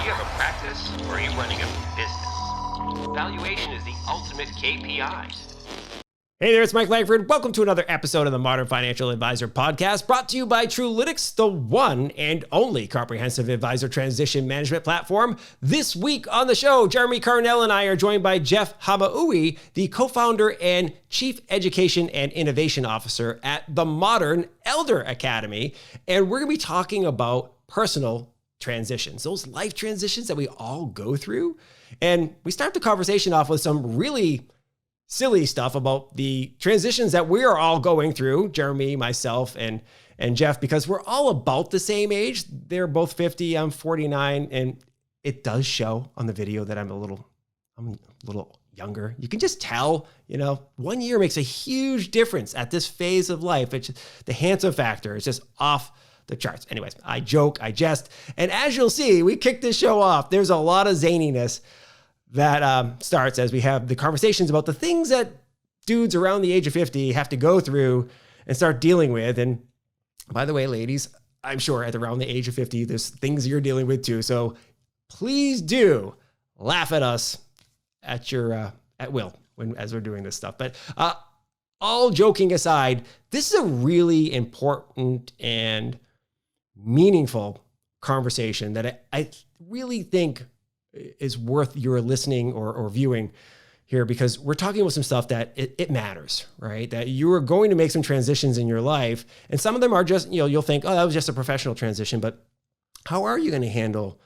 you have a practice or are you running a business? Valuation is the ultimate KPI. Hey there, it's Mike Langford. Welcome to another episode of the Modern Financial Advisor Podcast, brought to you by Truelytics, the one and only comprehensive advisor transition management platform. This week on the show, Jeremi Karnell and I are joined by Jeff Hamaoui, the co-founder and Chief Education and Innovation Officer at the Modern Elder Academy. And we're going to be talking about personal transitions, those life transitions that we all go through. And we start the conversation off with some really silly stuff about the transitions that we are all going through, Jeremy, myself, and Jeff, because we're all about the same age. They're both 50, I'm 49, and it does show on the video that I'm a little younger. You can just tell, 1 year makes a huge difference at this phase of life. It's the handsome factor is just off the charts. Anyways, I joke, I jest, and as you'll see, we kick this show off. There's a lot of zaniness that starts as we have the conversations about the things that dudes around the age of 50 have to go through and start dealing with. And by the way, ladies, I'm sure at around the age of 50, there's things you're dealing with too. So please do laugh at us at will as we're doing this stuff. But all joking aside, this is a really important and meaningful conversation that I really think is worth your listening or viewing here, because we're talking about some stuff that it matters, right? That you are going to make some transitions in your life. And some of them are just, you'll think, oh, that was just a professional transition, but how are you going to handle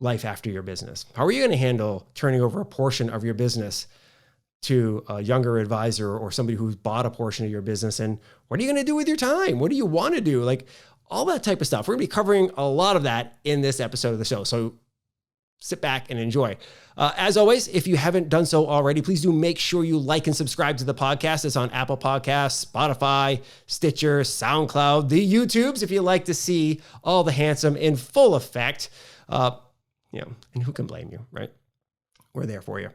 life after your business? How are you going to handle turning over a portion of your business to a younger advisor or somebody who's bought a portion of your business? And what are you going to do with your time? What do you want to do? Like all that type of stuff. We're going to be covering a lot of that in this episode of the show. So sit back and enjoy. As always, if you haven't done so already, please do make sure you like and subscribe to the podcast. It's on Apple Podcasts, Spotify, Stitcher, SoundCloud, the YouTubes, if you like to see all the handsome in full effect. And who can blame you, right? We're there for you.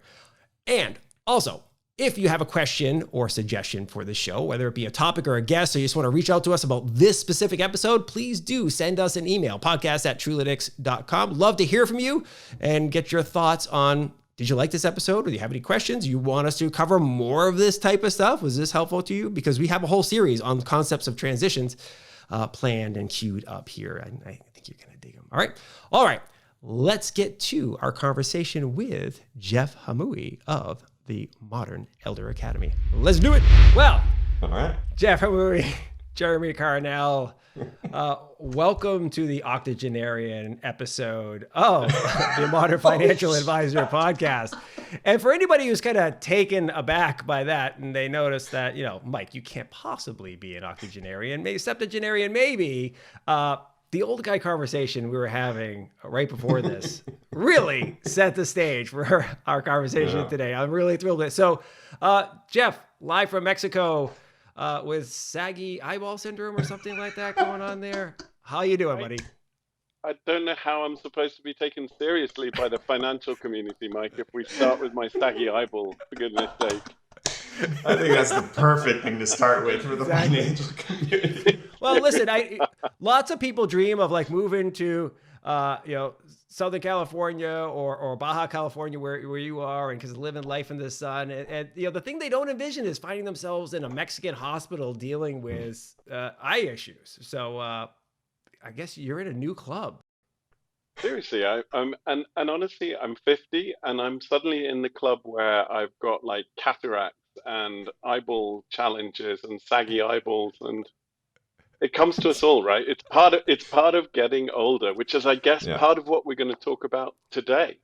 And also, if you have a question or suggestion for the show, whether it be a topic or a guest, or you just want to reach out to us about this specific episode, please do send us an email, podcast@truelytics.com. Love to hear from you and get your thoughts on, did you like this episode? Or do you have any questions? You want us to cover more of this type of stuff? Was this helpful to you? Because we have a whole series on concepts of transitions planned and queued up here. And I think you're going to dig them. All right. Let's get to our conversation with Jeff Hamaoui of the Modern Elder Academy. Let's do it. Well, all right. Jeff Hamaoui, Jeremi Karnell, welcome to the octogenarian episode of the Modern Financial Advisor Podcast. And for anybody who's kind of taken aback by that, and they notice that, Mike, you can't possibly be an octogenarian, maybe septuagenarian, maybe. The old guy conversation we were having right before this really set the stage for our conversation today. I'm really thrilled with it. So, Jeff, live from Mexico with saggy eyeball syndrome or something like that going on there. How you doing, buddy? I don't know how I'm supposed to be taken seriously by the financial community, Mike, if we start with my saggy eyeball, for goodness sake. I think that's the perfect thing to start with for the financial community. Well, listen, lots of people dream of like moving to, Southern California or Baja California, where you are, and because living life in the sun. And the thing they don't envision is finding themselves in a Mexican hospital dealing with eye issues. So I guess you're in a new club. Seriously, I'm honestly, I'm 50 and I'm suddenly in the club where I've got like cataracts and eyeball challenges and saggy eyeballs, and it comes to us all, right? It's part of getting older, which is, I guess, part of what we're going to talk about today.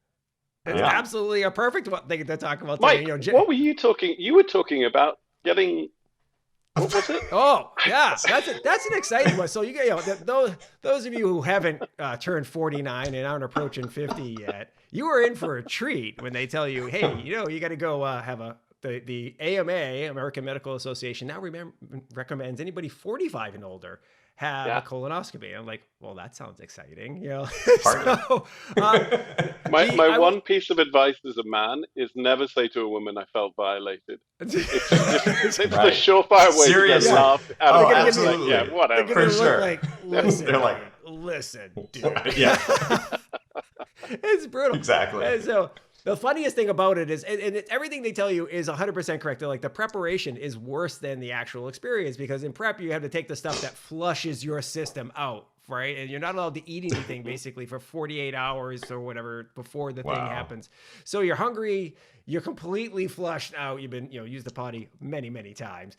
It's absolutely a perfect thing to talk about today. Mike, what were you talking? You were talking about getting. What was it? Oh, yeah, that's an exciting one. So those of you who haven't turned 49 and aren't approaching 50 yet, you are in for a treat when they tell you, hey, you got to go have the AMA, American Medical Association, now recommends anybody 45 and older have a colonoscopy. I'm like, well, that sounds exciting, So, my one piece of advice as a man is never say to a woman, "I felt violated." It's the surefire way to get laughed out of absolutely. Like, whatever. For sure. Like, listen, they're like, listen, dude. It's brutal. Exactly. And so the funniest thing about it is, and everything they tell you is 100% correct. They're like, the preparation is worse than the actual experience, because in prep, you have to take the stuff that flushes your system out, right? And you're not allowed to eat anything basically for 48 hours or whatever before the thing happens. So you're hungry, you're completely flushed out. You've been, used the potty many, many times.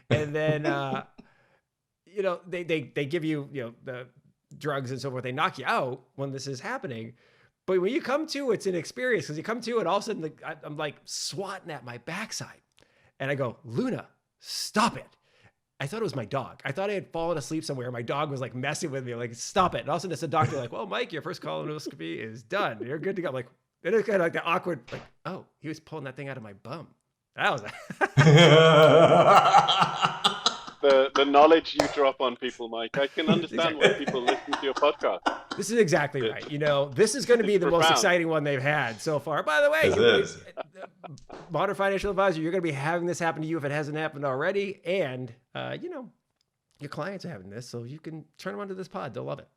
And then, they give you, the drugs and so forth. They knock you out when this is happening. But when you come to, it's an experience, because you come to, and all of a sudden I'm like swatting at my backside. And I go, Luna, stop it. I thought it was my dog. I thought I had fallen asleep somewhere. My dog was like messing with me, like, stop it. And all of a sudden it's the doctor like, well, Mike, your first colonoscopy is done. You're good to go. I'm like, and it's kind of like the awkward, like, oh, he was pulling that thing out of my bum. That was the knowledge you drop on people, Mike. I can understand why people listen to your podcast. This is exactly right. This is going to be the most exciting one they've had so far. By the way, Modern Financial Advisor, you're going to be having this happen to you if it hasn't happened already. And, your clients are having this, so you can turn them onto this pod. They'll love it.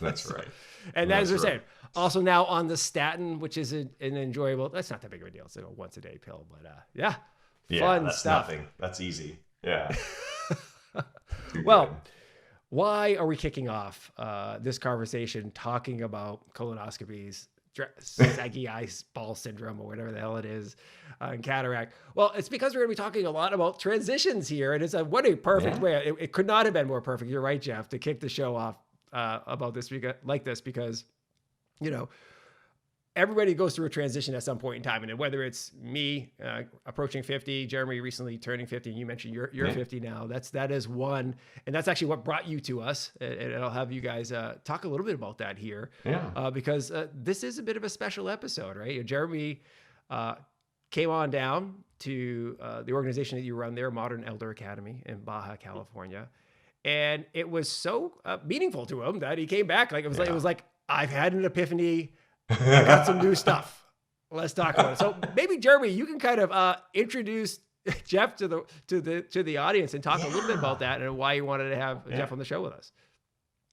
That's right. And as we're saying, also now on the statin, which is an enjoyable, that's not that big of a deal. It's a once a day pill, but fun that's stuff. Nothing. That's easy. Yeah. Well, why are we kicking off this conversation talking about colonoscopies, saggy eye ball syndrome, or whatever the hell it is, and cataract? Well, it's because we're going to be talking a lot about transitions here, and what a perfect way. It could not have been more perfect. You're right, Jeff, to kick the show off about this because everybody goes through a transition at some point in time. And whether it's me approaching 50, Jeremy recently turning 50, and you mentioned you're 50 now, that is one. And that's actually what brought you to us. And I'll have you guys talk a little bit about that here. Because this is a bit of a special episode, right? Jeremy came on down to the organization that you run there, Modern Elder Academy in Baja, California. And it was so meaningful to him that he came back. Like it was like, I've had an epiphany. I got some new stuff. Let's talk about it. So maybe Jeremy, you can kind of introduce Jeff to the audience and talk a little bit about that and why you wanted to have Jeff on the show with us.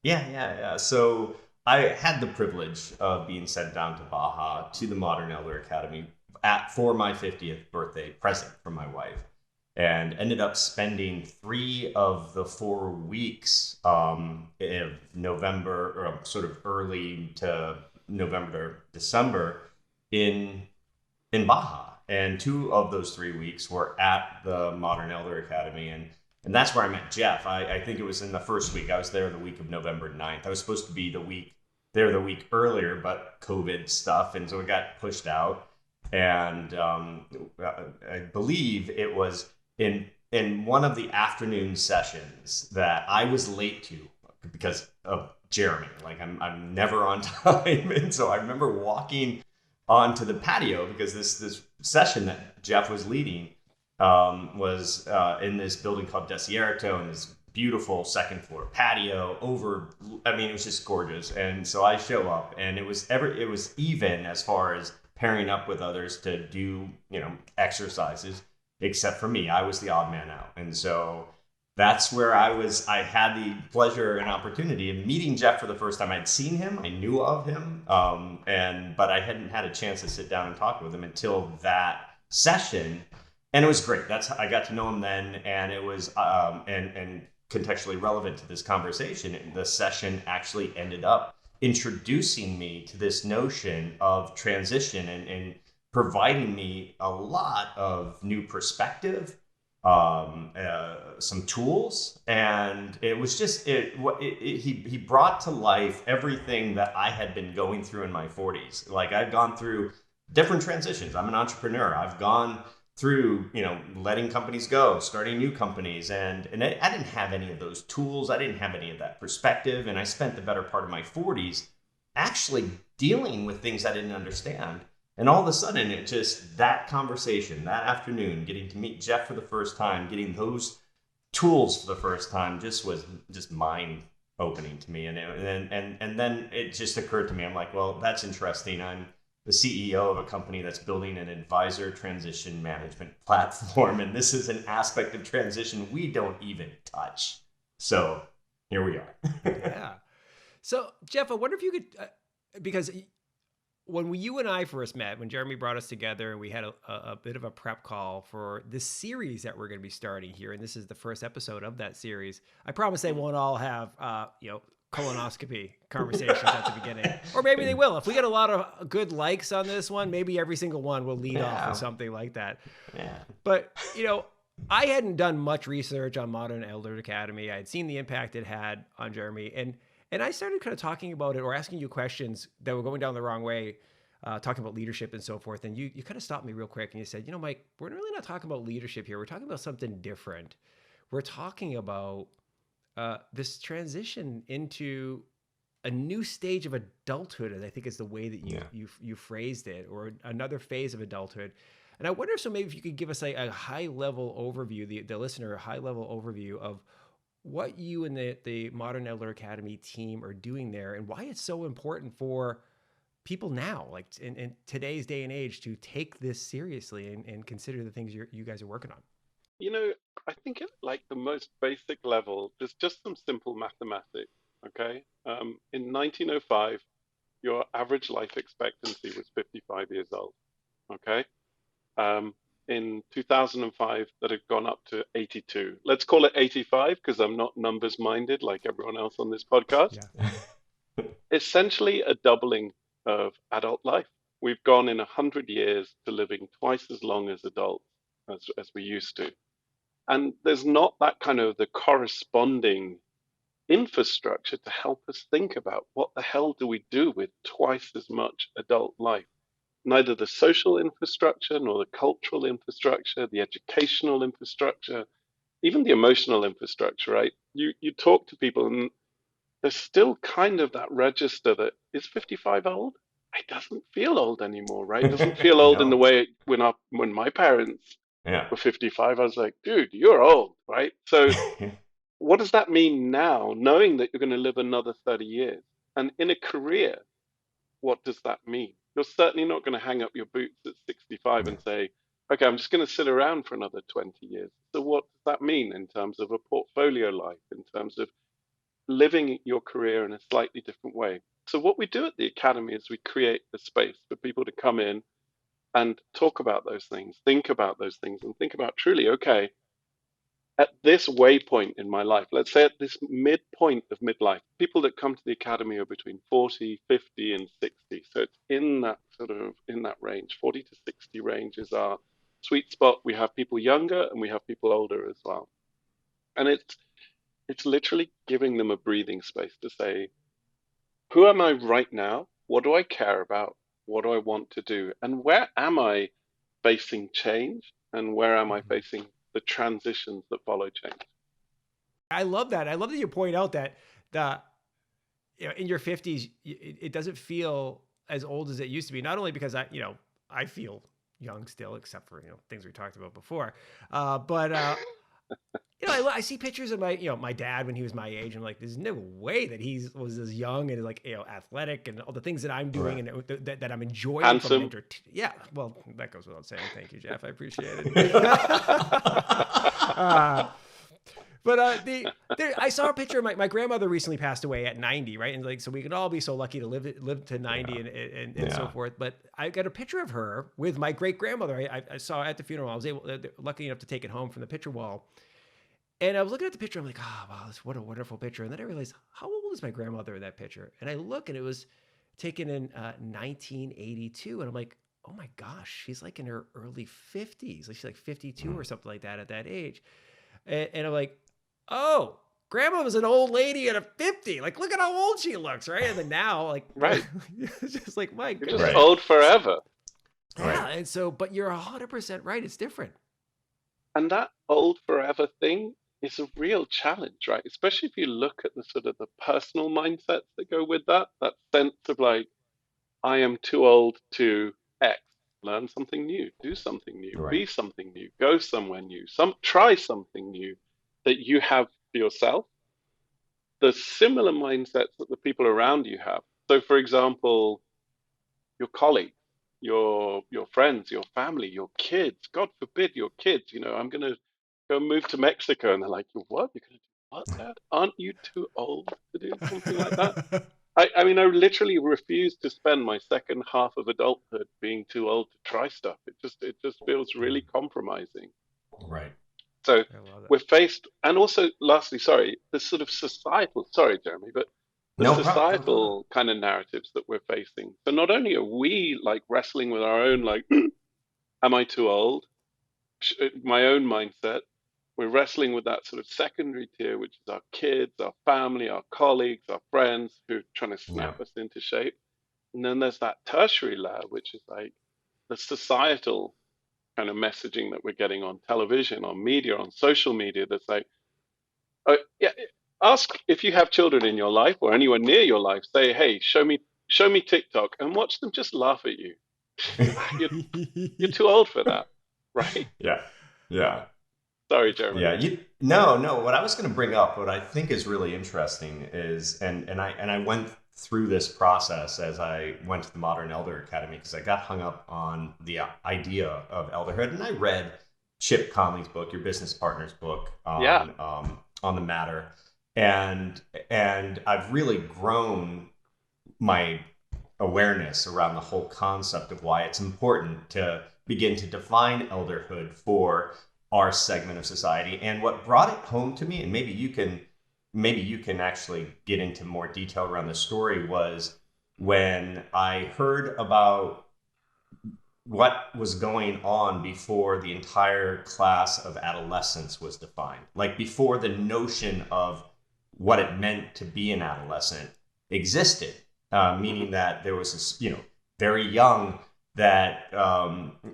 Yeah. So I had the privilege of being sent down to Baja to the Modern Elder Academy for my 50th birthday present from my wife, and ended up spending 3 of the 4 weeks of November, or sort of early to November, December in Baja. And 2 of those 3 weeks were at the Modern Elder Academy. And that's where I met Jeff. I think it was in the first week. I was there the week of November 9th. I was supposed to be the week earlier, but COVID stuff. And so it got pushed out. And I believe it was in one of the afternoon sessions that I was late to because of Jeremy. Like I'm never on time. And so I remember walking onto the patio because this session that Jeff was leading was in this building called Desierto, and this beautiful second floor patio it was just gorgeous. And so I show up, and it was even as far as pairing up with others to do, exercises, except for me. I was the odd man out. And so that's where I had the pleasure and opportunity of meeting Jeff for the first time. I'd seen him, I knew of him, but I hadn't had a chance to sit down and talk with him until that session. And it was great. I got to know him then, and it was, and contextually relevant to this conversation, the session actually ended up introducing me to this notion of transition and providing me a lot of new perspective, some tools, and it was just he brought to life everything that I had been going through in my 40s. Like, I've gone through different transitions. I'm an entrepreneur. I've gone through, letting companies go, starting new companies, and I didn't have any of those tools. I didn't have any of that perspective, and I spent the better part of my 40s actually dealing with things I didn't understand. And all of a sudden, that conversation, that afternoon, getting to meet Jeff for the first time, getting those tools for the first time, was mind opening to me. And then it just occurred to me, I'm like, well, that's interesting. I'm the CEO of a company that's building an advisor transition management platform, and this is an aspect of transition we don't even touch. So here we are. Yeah. So Jeff, I wonder if you could, because when you and I first met, when Jeremy brought us together and we had a bit of a prep call for this series that we're going to be starting here, and this is the first episode of that series, I promise they won't all have, colonoscopy conversations at the beginning, or maybe they will. If we get a lot of good likes on this one, maybe every single one will lead off with something like that. Yeah. But, I hadn't done much research on Modern Elderhood Academy. I had seen the impact it had on Jeremy, and I started kind of talking about it or asking you questions that were going down the wrong way, talking about leadership and so forth. And you kind of stopped me real quick and you said, Mike, we're really not talking about leadership here. We're talking about something different. We're talking about this transition into a new stage of adulthood, and I think is the way that you phrased it, or another phase of adulthood. And I wonder, so maybe if you could give us a high-level overview, the listener, a high-level overview of what you and the Modern Elder Academy team are doing there, and why it's so important for people now, like in today's day and age, to take this seriously and consider the things you guys are working on. I think at like the most basic level, there's just some simple mathematics, okay? In 1905, your average life expectancy was 55 years old, okay? In 2005, that had gone up to 82. Let's call it 85 because I'm not numbers minded like everyone else on this podcast. Yeah. Essentially a doubling of adult life. We've gone in 100 years to living twice as long as adults as we used to. And there's not that kind of the corresponding infrastructure to help us think about what the hell do we do with twice as much adult life. Neither the social infrastructure nor the cultural infrastructure, the educational infrastructure, even the emotional infrastructure, right? You talk to people and there's still kind of that register that is 55 old? It doesn't feel old anymore, right? It doesn't feel old in the way when my parents were 55, I was like, dude, you're old, right? So what does that mean now, knowing that you're going to live another 30 years? And in a career, what does that mean? You're certainly not going to hang up your boots at 65 and say, okay, I'm just going to sit around for another 20 years. So what does that mean in terms of a portfolio life, in terms of living your career in a slightly different way? So what we do at the Academy is we create a space for people to come in and talk about those things, think about those things, and think about truly, okay, at this waypoint in my life, let's say at this midpoint of midlife, people that come to the Academy are between 40, 50, and 60. So it's in that range. 40 to 60 range is our sweet spot. We have people younger and we have people older as well. And it's literally giving them a breathing space to say, who am I right now? What do I care about? What do I want to do? And where am I facing change? And where am I facing the transitions that follow change? I love that. I love that you point out that in your 50s, it doesn't feel as old as it used to be. Not only because I feel young still, except for things we talked about before, but I see pictures of my dad when he was my age. And I'm like, there's no way that he was as young and athletic and all the things that I'm doing and that I'm enjoying. Handsome. Yeah, well, that goes without saying. Thank you, Jeff. I appreciate it. I saw a picture of my grandmother recently passed away at 90, right? And so we could all be so lucky to live to 90 and so forth. But I got a picture of her with my great grandmother. I saw at the funeral. I was lucky enough to take it home from the picture wall. And I was looking at the picture. I'm like, oh, wow, what a wonderful picture. And then I realized, how old is my grandmother in that picture? And I look, and it was taken in 1982. And I'm like, oh my gosh, she's like in her early 50s. Like she's like 52 or something like that at that age. And I'm like, oh, grandma was an old lady at a 50. Like, look at how old she looks, right? And then now, right. It's just like, my goodness. You're just old forever. Yeah, right. And so, but you're 100% right. It's different. And that old forever thing is a real challenge, right? Especially if you look at the sort of the personal mindsets that go with that sense of like, I am too old to X, learn something new, do something new, be something new, go somewhere new, try something new that you have for yourself. The similar mindsets that the people around you have. So for example, your colleagues, your friends, your family, your kids, God forbid your kids, I'm going to go move to Mexico. And they're like, what? You're going to do what, Dad? Aren't you too old to do something like that? I mean, I literally refuse to spend my second half of adulthood being too old to try stuff. It just feels really compromising. Right. So I love it. we're faced, and also, lastly, sorry, the sort of societal, sorry, Jeremy, but the No problem. Go ahead. societal kind of narratives that we're facing. So not only are we like wrestling with our own, like, am I too old? My own mindset. We're wrestling with that sort of secondary tier, which is our kids, our family, our colleagues, our friends who are trying to Yeah. snap us into shape. And then there's that tertiary layer, which is like the societal kind of messaging that we're getting on television, on media, on social media. That's like, oh, yeah, ask if you have children in your life or anyone near your life. Say, hey, show me TikTok, and watch them just laugh at you. You're too old for that, right? Yeah. Yeah. Sorry, Jeremy. Yeah, no. What I was going to bring up, what I think is really interesting is, and I went through this process as I went to the Modern Elder Academy because I got hung up on the idea of elderhood, and I read Chip Conley's book, your business partner's book on the matter, and I've really grown my awareness around the whole concept of why it's important to begin to define elderhood for our segment of society. And what brought it home to me, and maybe you can actually get into more detail around the story, was when I heard about what was going on before the entire class of adolescence was defined, like before the notion of what it meant to be an adolescent existed, meaning that there was this, very young, that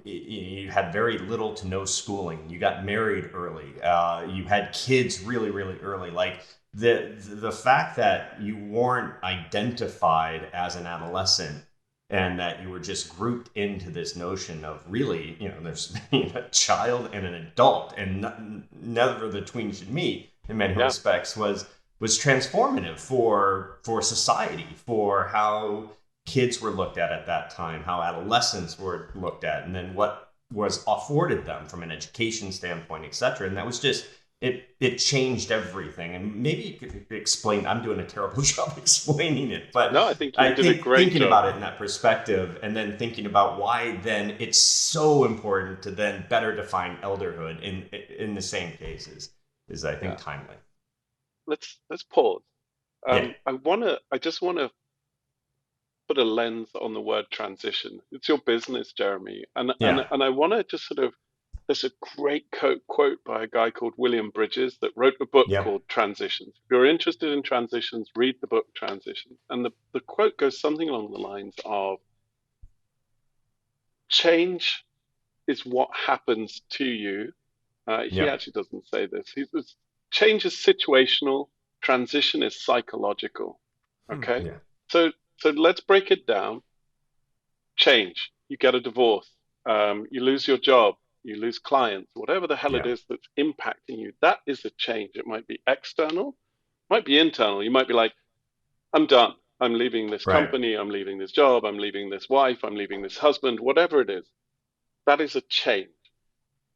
you had very little to no schooling. You got married early. You had kids really, really early. Like the fact that you weren't identified as an adolescent and that you were just grouped into this notion of really, there's a child and an adult, and neither of the tween should meet in many respects was transformative for society, for how kids were looked at that time, how adolescents were looked at, and then what was afforded them from an education standpoint, etc. And that was just, it changed everything. And maybe you could explain, I'm doing a terrible job explaining it, but no, I think you did a great thinking job about it in that perspective, and then thinking about why then it's so important to then better define elderhood in the same cases is, I think, timely. Let's pause. Yeah. I just want to put a lens on the word transition. It's your business, Jeremy, and I want to just sort of. There's a great quote by a guy called William Bridges that wrote a book called Transitions. If you're interested in transitions, read the book Transitions. And the quote goes something along the lines of, change is what happens to you. He actually doesn't say this. He says, change is situational, transition is psychological. Okay? So let's break it down. Change. You get a divorce. You lose your job. You lose clients. Whatever the hell it is that's impacting you, that is a change. It might be external, might be internal. You might be like, I'm done. I'm leaving this company. I'm leaving this job. I'm leaving this wife. I'm leaving this husband. Whatever it is, that is a change.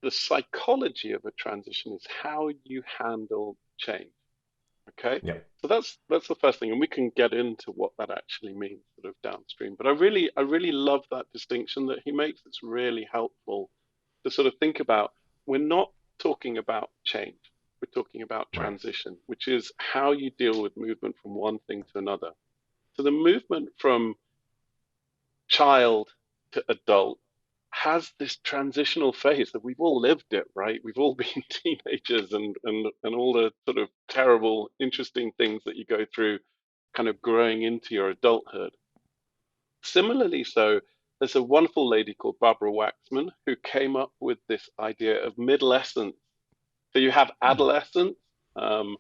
The psychology of a transition is how you handle change. Okay? Yeah. So that's the first thing, and we can get into what that actually means sort of downstream. But I really love that distinction that he makes. It's really helpful to sort of think about. We're not talking about change. We're talking about transition, which is how you deal with movement from one thing to another. So the movement from child to adult has this transitional phase that we've all lived it, right? We've all been teenagers and all the sort of terrible, interesting things that you go through kind of growing into your adulthood. Similarly, so there's a wonderful lady called Barbara Waxman who came up with this idea of middlescence. So you have adolescence, and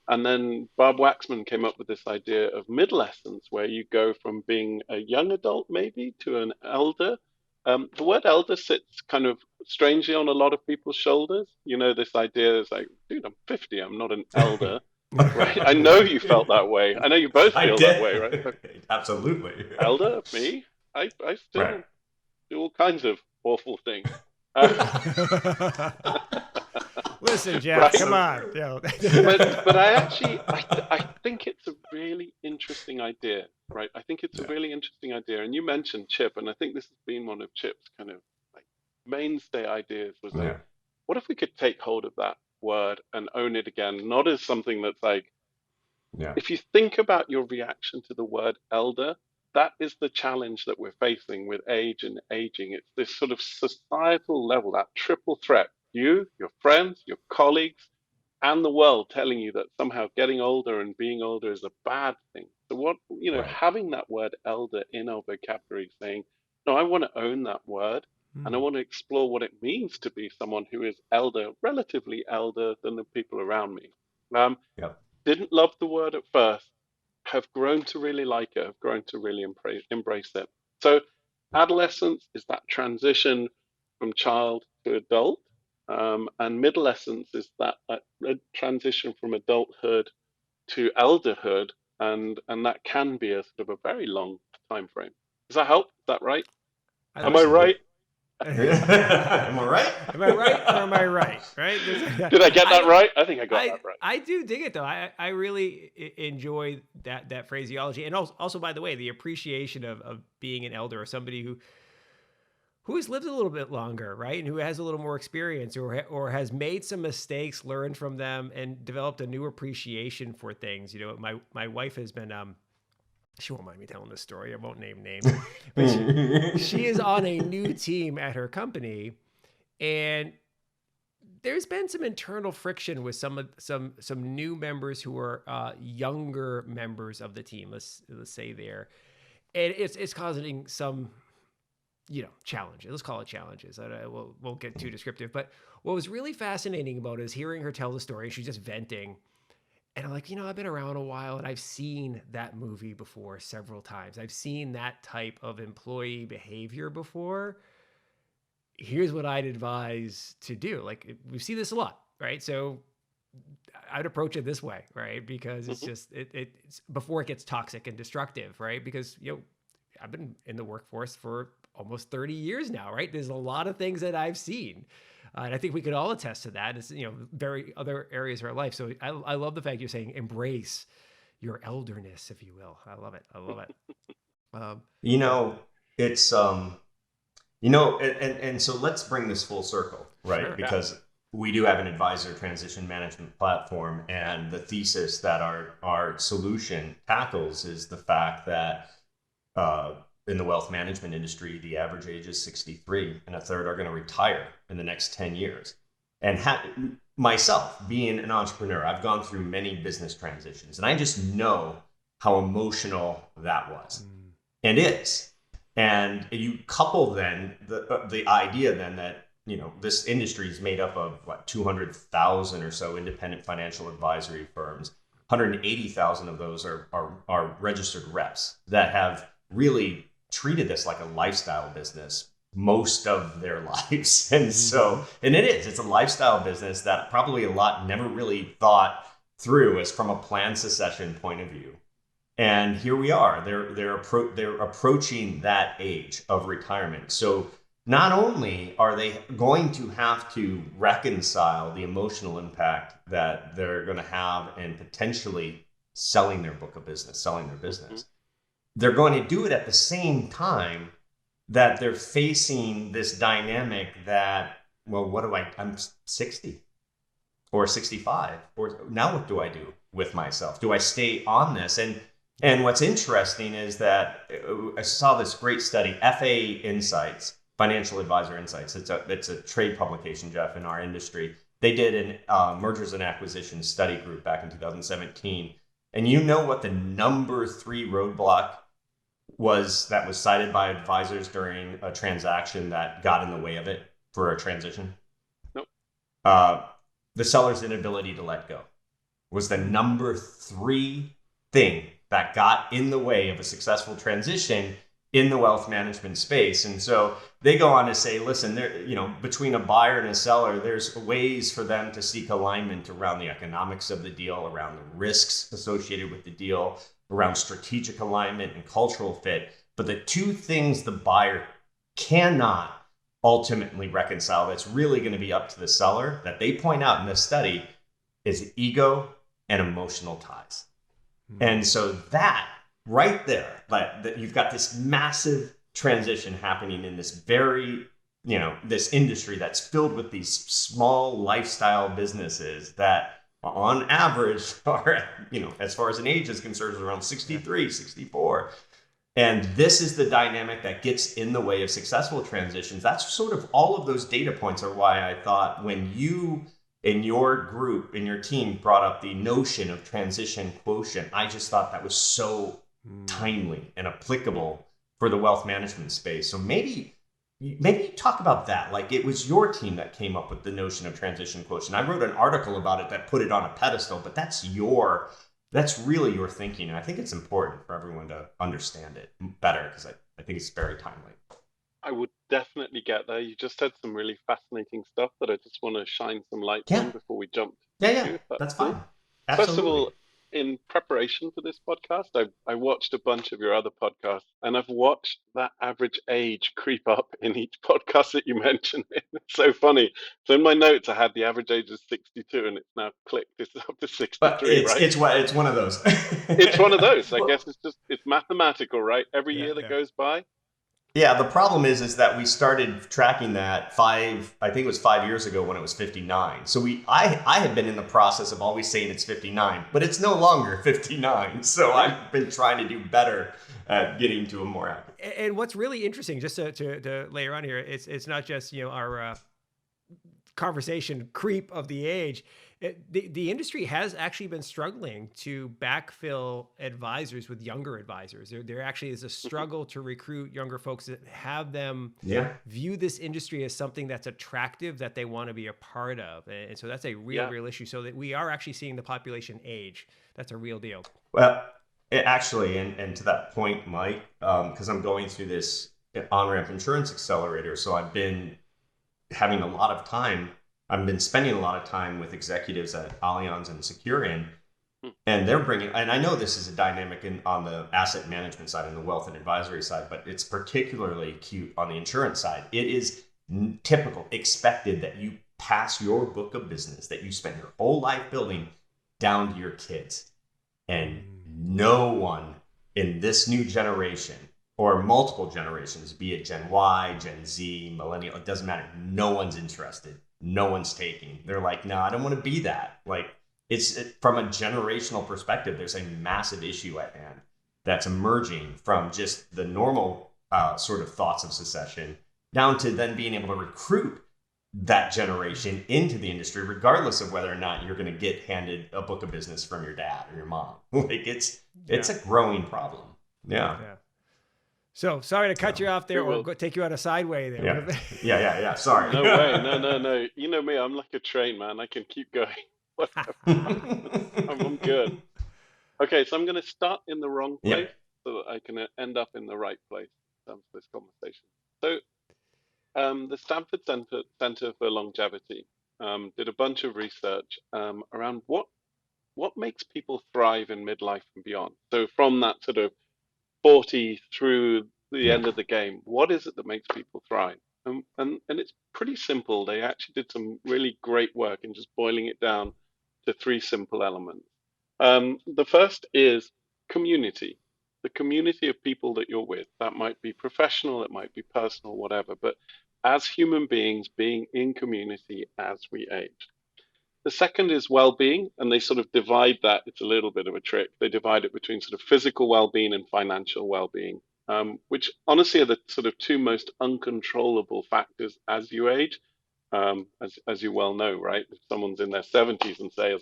then Barb Waxman came up with this idea of middlescence, where you go from being a young adult maybe to an elder. The word elder sits kind of strangely on a lot of people's shoulders. This idea is like, dude, I'm 50, I'm not an elder. Right? I know you felt that way. I know you both feel that way, right? But Absolutely. elder, me? I still do all kinds of awful things. Listen, Jeff, Right. come on. But I think it's a really interesting idea, right? I think it's a Yeah. really interesting idea. And you mentioned Chip, and I think this has been one of Chip's kind of like mainstay ideas was like, Yeah. what if we could take hold of that word and own it again, not as something that's like, Yeah. if you think about your reaction to the word elder, that is the challenge that we're facing with age and aging. It's this sort of societal level, that triple threat. You, your friends, your colleagues, and the world telling you that somehow getting older and being older is a bad thing. So Right. having that word elder in our vocabulary, saying, no, I want to own that word and I want to explore what it means to be someone who is elder, relatively elder than the people around me. Um, Yep. didn't love the word at first, have grown to really like it, have grown to really embrace it. So, adolescence is that transition from child to adult, and midolescence is that transition from adulthood to elderhood, and that can be a sort of a very long time frame. Does that help? Is that right? I Am I like right? Am I right? Am I right or am I right? Right? Did I get that right? I think I got that right. I do dig it though. I really enjoy that phraseology, and also by the way, the appreciation of being an elder or somebody who has lived a little bit longer, right, and who has a little more experience, or has made some mistakes, learned from them, and developed a new appreciation for things. You know, my wife has been she won't mind me telling this story. I won't name names, but she is on a new team at her company, and there's been some internal friction with some new members who are younger members of the team. Let's say there, and it's causing some challenges. Let's call it challenges. I won't get too descriptive, but what was really fascinating about it is hearing her tell the story. She's just venting. And I'm like, I've been around a while and I've seen that movie before several times. I've seen that type of employee behavior before. Here's what I'd advise to do. Like, we see this a lot, right? So I'd approach it this way, right? Because it's just, it's before it gets toxic and destructive, right? Because, I've been in the workforce for almost 30 years now, right? There's a lot of things that I've seen. And I think we could all attest to that. It's, very other areas of our life. So I love the fact you're saying embrace your elderness, if you will. I love it. I love it. It's and so let's bring this full circle, right? Sure. Because we do have an advisor transition management platform, and the thesis that our solution tackles is the fact that in the wealth management industry, the average age is 63, and a third are going to retire in the next 10 years. And myself, being an entrepreneur, I've gone through many business transitions, and I just know how emotional that was and is. And you couple then the idea then that this industry is made up of 200,000 or so independent financial advisory firms. 180,000 of those are registered reps that have really treated this like a lifestyle business most of their lives. And so, it's a lifestyle business that probably a lot never really thought through as from a planned succession point of view. And here we are, they're approaching that age of retirement. So not only are they going to have to reconcile the emotional impact that they're going to have in potentially selling their book of business, selling their business, they're going to do it at the same time that they're facing this dynamic that, I'm 60 or 65, or now what do I do with myself? Do I stay on this? And what's interesting is that I saw this great study, FA Insights, Financial Advisor Insights. It's a trade publication, Jeff, in our industry. They did an mergers and acquisitions study group back in 2017. And you know what the number 3 roadblock was that was cited by advisors during a transaction that got in the way of it for a transition? Nope. The seller's inability to let go was the number 3 thing that got in the way of a successful transition in the wealth management space. And so they go on to say, listen, there, between a buyer and a seller, there's ways for them to seek alignment around the economics of the deal, around the risks associated with the deal, around strategic alignment and cultural fit. But the 2 things the buyer cannot ultimately reconcile, that's really going to be up to the seller, that they point out in this study, is ego and emotional ties. And so that right there, like that, you've got this massive transition happening in this very, this industry that's filled with these small lifestyle businesses that on average are, as far as an age is concerned, is around 63, 64. And this is the dynamic that gets in the way of successful transitions. That's sort of all of those data points are why I thought when you in your group, in your team, brought up the notion of transition quotient, I just thought that was so timely and applicable for the wealth management space. So maybe talk about that. Like, it was your team that came up with the notion of transition quotient. I wrote an article about it that put it on a pedestal, but that's really your thinking. And I think it's important for everyone to understand it better, because I think it's very timely. I would definitely get there. You just said some really fascinating stuff that I just want to shine some light on before we jump. Yeah, that's fine. Absolutely. First of all, in preparation for this podcast, I watched a bunch of your other podcasts, and I've watched that average age creep up in each podcast that you mentioned. It's so funny. So in my notes, I had the average age is 62, and it's now clicked. It's up to 63, but it's right? It's one of those. It's one of those. I guess it's mathematical, right? Every year that goes by. Yeah, the problem is that we started tracking that I think it was 5 years ago when it was 59. So I had been in the process of always saying it's 59, but it's no longer 59. So I've been trying to do better at getting to a more accurate. And what's really interesting, just to layer on here, it's not just our conversation creep of the age. The industry has actually been struggling to backfill advisors with younger advisors. There actually is a struggle to recruit younger folks that have them view this industry as something that's attractive, that they want to be a part of. And so that's a real issue. So that we are actually seeing the population age. That's a real deal. Well, actually, and to that point, Mike, because I'm going through this on-ramp insurance accelerator, so I've been having a lot of time. I've been spending a lot of time with executives at Allianz and Securian, and they're bringing, and I know this is a dynamic on the asset management side and the wealth and advisory side, but it's particularly acute on the insurance side. It is typical, expected that you pass your book of business that you spend your whole life building down to your kids. And no one in this new generation, or multiple generations, be it Gen Y, Gen Z, millennial, it doesn't matter. No one's interested. No one's taking. They're like, no, I don't want to be that. Like, from a generational perspective, there's a massive issue at hand that's emerging from just the normal sort of thoughts of succession down to then being able to recruit that generation into the industry, regardless of whether or not you're going to get handed a book of business from your dad or your mom. Like, it's a growing problem. Yeah. So sorry to cut you off there, or take you on a sideway there. Yeah. Sorry. No way. No. You know me. I'm like a train, man. I can keep going. I'm good. Okay, so I'm going to start in the wrong place so that I can end up in the right place in terms of this conversation. So the Stanford Center for Longevity did a bunch of research around what makes people thrive in midlife and beyond. So from that sort of 40 through the end of the game, what is it that makes people thrive? And it's pretty simple. They actually did some really great work in just boiling it down to 3 simple elements. The first is community, the community of people that you're with. That might be professional, it might be personal, whatever, but as human beings, being in community as we age. The second is well-being, and they sort of divide that. It's a little bit of a trick. They divide it between sort of physical well-being and financial well-being, which honestly are the sort of 2 most uncontrollable factors as you age, as you well know, right? If someone's in their 70s and says,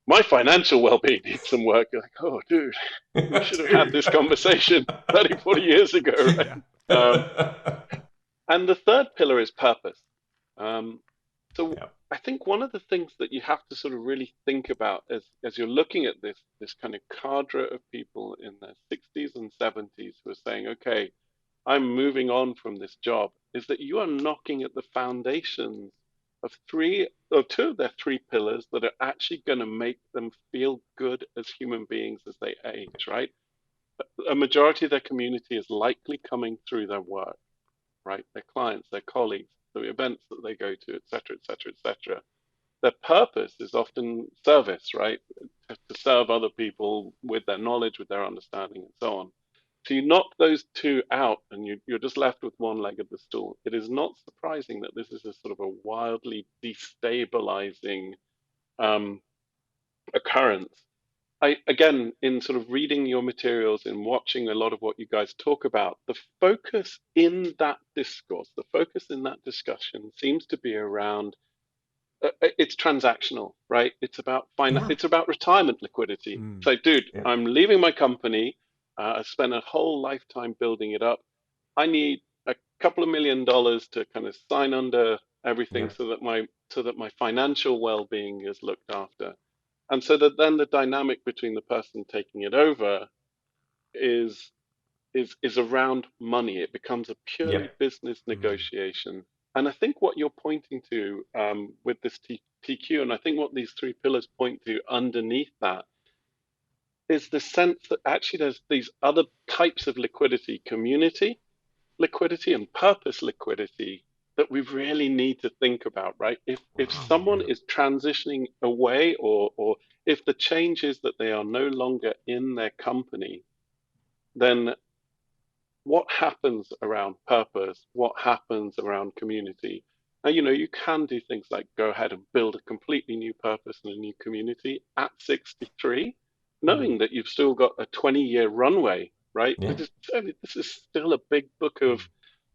my financial well-being needs some work, you're like, oh, dude, we should have had this conversation 30, 40 years ago, right? And the third pillar is purpose. I think one of the things that you have to sort of really think about as you're looking at this kind of cadre of people in their 60s and 70s who are saying, okay, I'm moving on from this job, is that you are knocking at the foundations of 2 of their 3 pillars that are actually going to make them feel good as human beings as they age, right? A majority of their community is likely coming through their work. right? Their clients, their colleagues, the events that they go to, et cetera, et cetera, et cetera. Their purpose is often service, right? To serve other people with their knowledge, with their understanding, and so on. So you knock those two out and you're just left with one leg of the stool. It is not surprising that this is a sort of a wildly destabilizing um, occurrence. Again, in sort of reading your materials and watching a lot of what you guys talk about, the focus in that discourse, the focus in that discussion seems to be around it's transactional, right? It's about it's about retirement liquidity. It's like, dude, Yeah. I'm leaving my company. I spent a whole lifetime building it up. I need a couple of $1 million to kind of sign under everything Yeah. so that my financial well-being is looked after. And so that then the dynamic between the person taking it over is is around money. It becomes a Yeah. purely business negotiation. And I think what you're pointing to with this TQ, and I think what these three pillars point to underneath that, is the sense that actually there's these other types of liquidity, community liquidity and purpose liquidity, that we really need to think about, right? If someone is transitioning away, or if the change is that they are no longer in their company, then what happens around purpose? What happens around community? Now, you can do things like go ahead and build a completely new purpose and a new community at 63, knowing that you've still got a 20-year runway, right? Yeah. This is still a big book of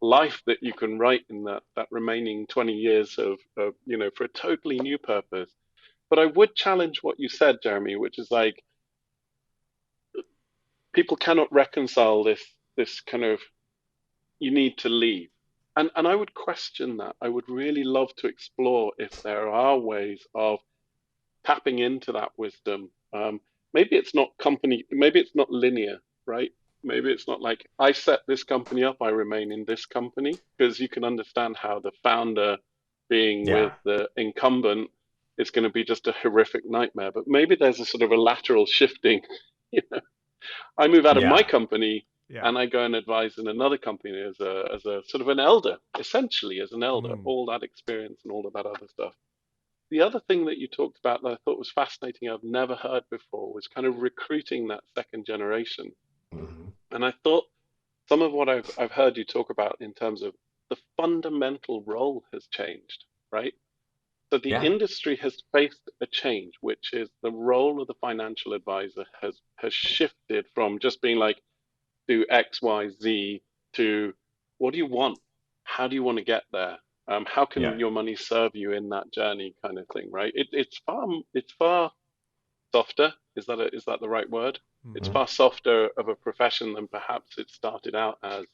life that you can write in that remaining 20 years of for a totally new purpose. But I would challenge what you said, Jeremy, which is like, people cannot reconcile this kind of, you need to leave. And I would question that. I would really love to explore if there are ways of tapping into that wisdom. Maybe it's not maybe it's not linear, right? Maybe it's not like, I set this company up, I remain in this company, because you can understand how the founder being with the incumbent is going to be just a horrific nightmare. But maybe there's a sort of a lateral shifting. I move out of my Yeah. company and I go and advise in another company as a sort of an elder, essentially as an elder, all that experience and all of that other stuff. The other thing that you talked about that I thought was fascinating, I've never heard before, was kind of recruiting that second generation. And I thought some of what I've heard you talk about in terms of the fundamental role has changed, right? So the Yeah. industry has faced a change, which is the role of the financial advisor has shifted from just being like, do X, Y, Z, to what do you want? How do you want to get there? How can Yeah. your money serve you in that journey, kind of thing, right? It's far softer. Is that the right word? It's far softer of a profession than perhaps it started out as.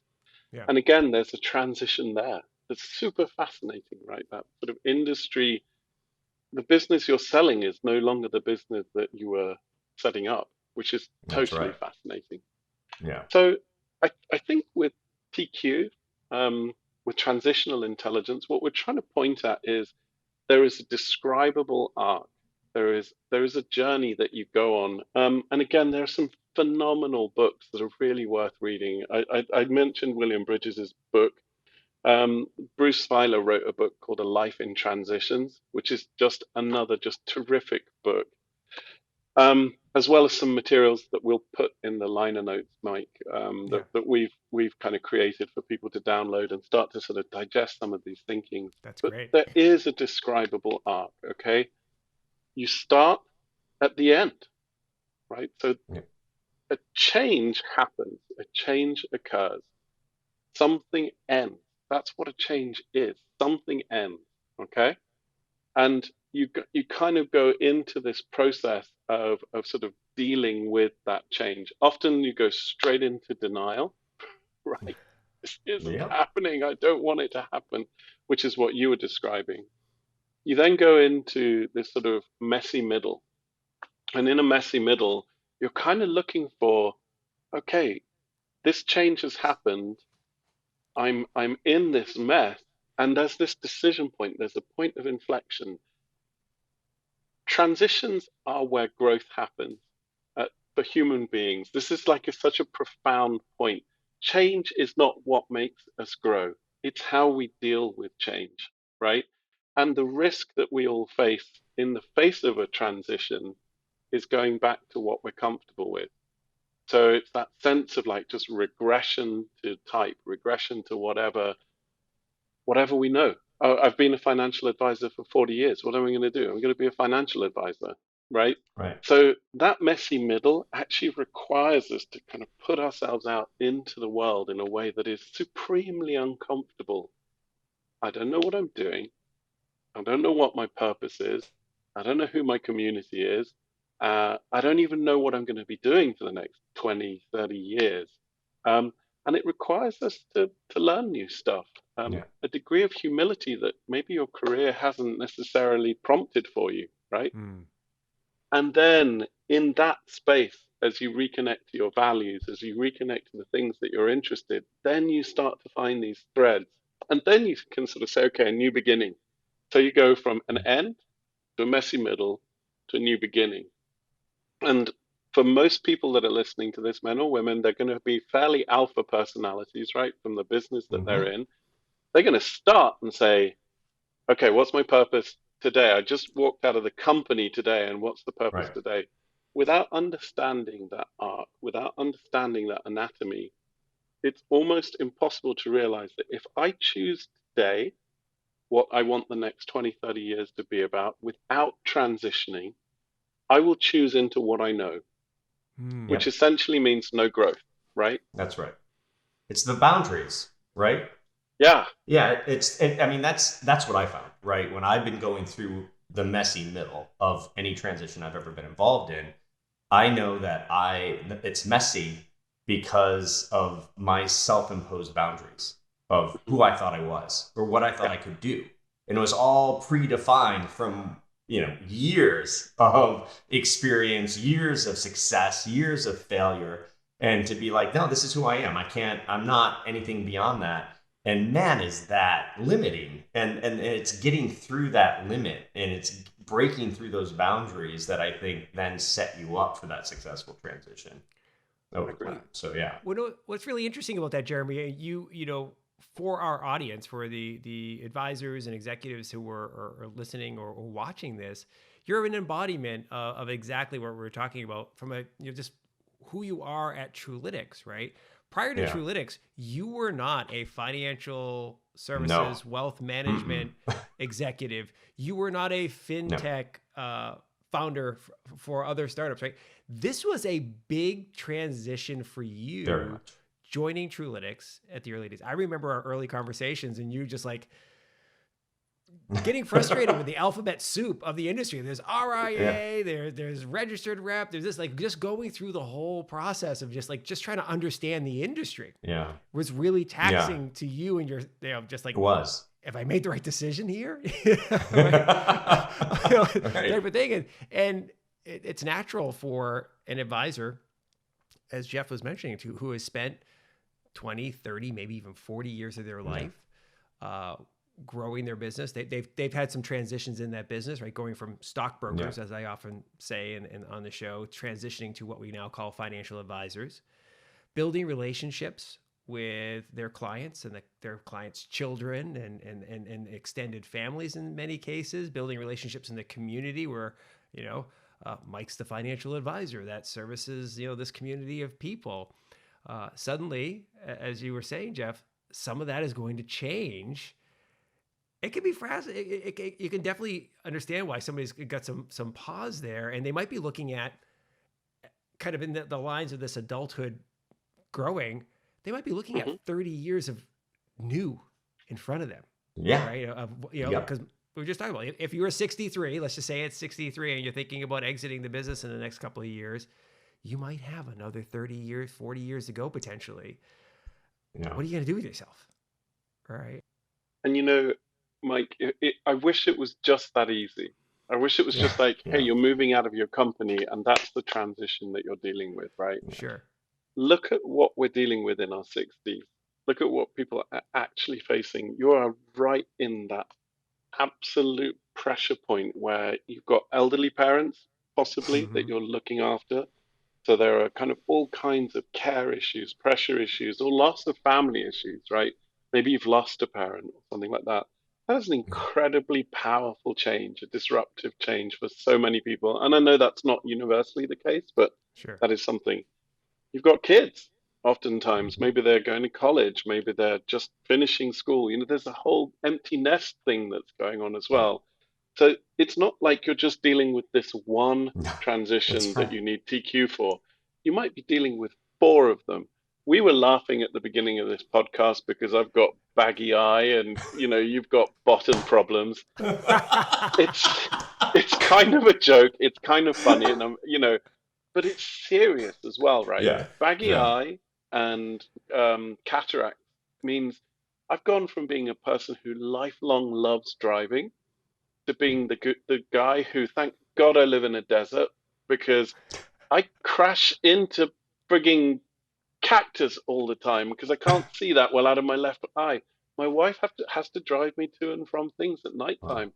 Yeah. And again, there's a transition there that's super fascinating, right? That sort of industry, the business you're selling is no longer the business that you were setting up, which is That's totally right. fascinating. Yeah. So I think with TQ, with transitional intelligence, what we're trying to point at is there is a describable arc. There is a journey that you go on. And again, there are some phenomenal books that are really worth reading. I mentioned William Bridges' book. Bruce Feiler wrote a book called A Life in Transitions, which is just another just terrific book. As well as some materials that we'll put in the liner notes, Mike, that we've kind of created for people to download and start to sort of digest some of these thinkings. That's But great. there is a describable arc, okay? You start at the end, right? So a change happens, a change occurs, something ends. That's what a change is. Something ends, okay? And you kind of go into this process of sort of dealing with that change. Often you go straight into denial, right? This isn't happening. I don't want it to happen, which is what you were describing. You then go into this sort of messy middle. And in a messy middle, you're kind of looking for, okay, this change has happened. I'm in this mess. And there's this decision point. There's a point of inflection. Transitions are where growth happens for human beings. This is like such a profound point. Change is not what makes us grow. It's how we deal with change, right? And the risk that we all face in the face of a transition is going back to what we're comfortable with. So it's that sense of like just regression to type, regression to whatever we know. Oh, I've been a financial advisor for 40 years. What am I going to do? I'm going to be a financial advisor, right? Right. So that messy middle actually requires us to kind of put ourselves out into the world in a way that is supremely uncomfortable. I don't know what I'm doing. I don't know what my purpose is. I don't know who my community is. I don't even know what I'm going to be doing for the next 20, 30 years. Um, and it requires us to learn new stuff, Yeah. a degree of humility that maybe your career hasn't necessarily prompted for you, right? Mm. And then in that space, as you reconnect to your values, as you reconnect to the things that you're interested, then you start to find these threads. And then you can sort of say, okay, a new beginning. So you go from an end to a messy middle to a new beginning. And for most people that are listening to this, men or women, they're going to be fairly alpha personalities, right? From the business that they're Mm-hmm. in. They're going to start and say, okay, what's my purpose today? I just walked out of the company today, and what's the purpose Right. today? Without understanding that arc, without understanding that anatomy, it's almost impossible to realize that if I choose today what I want the next 20, 30 years to be about without transitioning, I will choose into what I know, Mm. which Yep. essentially means no growth, right? That's right. It's the boundaries, right? Yeah. Yeah, I mean, that's what I found, right? When I've been going through the messy middle of any transition I've ever been involved in, I know that it's messy because of my self-imposed boundaries of who I thought I was or what I thought Yeah. I could do. And it was all predefined from, years of experience, years of success, years of failure. And to be like, no, this is who I am. I'm not anything beyond that. And man, is that limiting. And it's getting through that limit and it's breaking through those boundaries that I think then set you up for that successful transition over Agree. time. So yeah. What's really interesting about that, Jeremy, you know, for our audience, for the advisors and executives who are listening or watching this, you're an embodiment of exactly what we're talking about from just who you are at Truelytics, right? Prior to Yeah. Truelytics, you were not a financial No. services wealth Mm-mm. management executive. You were not a No. fintech founder for other startups, right? This was a big transition for Very you much. joining Truelytics at the early days. I remember our early conversations and you just like getting frustrated with the alphabet soup of the industry. There's Yeah. RIA, there's registered rep, there's this, like, just going through the whole process of just trying to understand the industry Yeah. was really Yeah. taxing to you and your, just like, It was. have I made the right decision here? Right? Right. Type of thing. And it's natural for an advisor, as Jeff was mentioning, who has spent 20, 30, maybe even 40 years of their life growing their business. They've had some transitions in that business, right? Going from stockbrokers, as I often say and on the show, transitioning to what we now call financial advisors, building relationships with their clients and their clients' children and extended families in many cases, building relationships in the community where, Mike's the financial advisor that services, this community of people. Suddenly, as you were saying, Jeff, some of that is going to change. It can be fascinating. You can definitely understand why somebody's got some pause there, and they might be looking at kind of in the lines of this adulthood growing. They might be looking at 30 years of new in front of them. Yeah. Right. Because we were just talking about, if you were 63, let's just say it's 63 and you're thinking about exiting the business in the next couple of years, you might have another 30 years, 40 years to go potentially. Yeah. What are you going to do with yourself? All right. And Mike, I wish it was just that easy. I wish it was just like, hey, you're moving out of your company and that's the transition that you're dealing with, right? Sure. Look at what we're dealing with in our 60s. Look at what people are actually facing. You are right in that absolute pressure point where you've got elderly parents, possibly, that you're looking after. So there are kind of all kinds of care issues, pressure issues, or lots of family issues, right? maybe you've lost a parent or something like that. That is an incredibly powerful change, a disruptive change for so many people. And I know that's not universally the case, but Sure. that is something. You've got kids, oftentimes. Maybe they're going to college, maybe they're just finishing school. There's a whole empty nest thing that's going on as Yeah. well. So it's not like you're just dealing with this one No, transition that's that right. you need TQ for. You might be dealing with four of them. We were laughing at the beginning of this podcast because I've got baggy eye and you've got bottom problems. It's it's kind of a joke. It's kind of funny, and but it's serious as well, right? Yeah. Baggy Yeah. eye and cataract means I've gone from being a person who lifelong loves driving to being the guy who, thank God, I live in a desert because I crash into frigging cactus all the time because I can't see that well out of my left eye. My wife has to drive me to and from things at Wow. nighttime.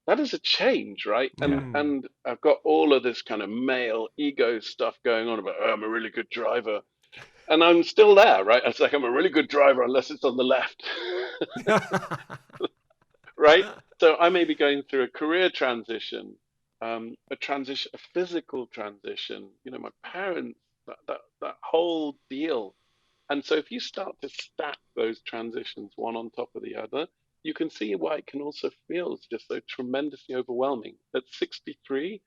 That is a change, right? Yeah. And I've got all of this kind of male ego stuff going on about, oh, I'm a really good driver. And I'm still there, right? It's like I'm a really good driver unless it's on the left. Right? So I may be going through a career transition, a physical transition. My parents, that whole deal. And so if you start to stack those transitions one on top of the other, you can see why it can also feel just so tremendously overwhelming. At 63,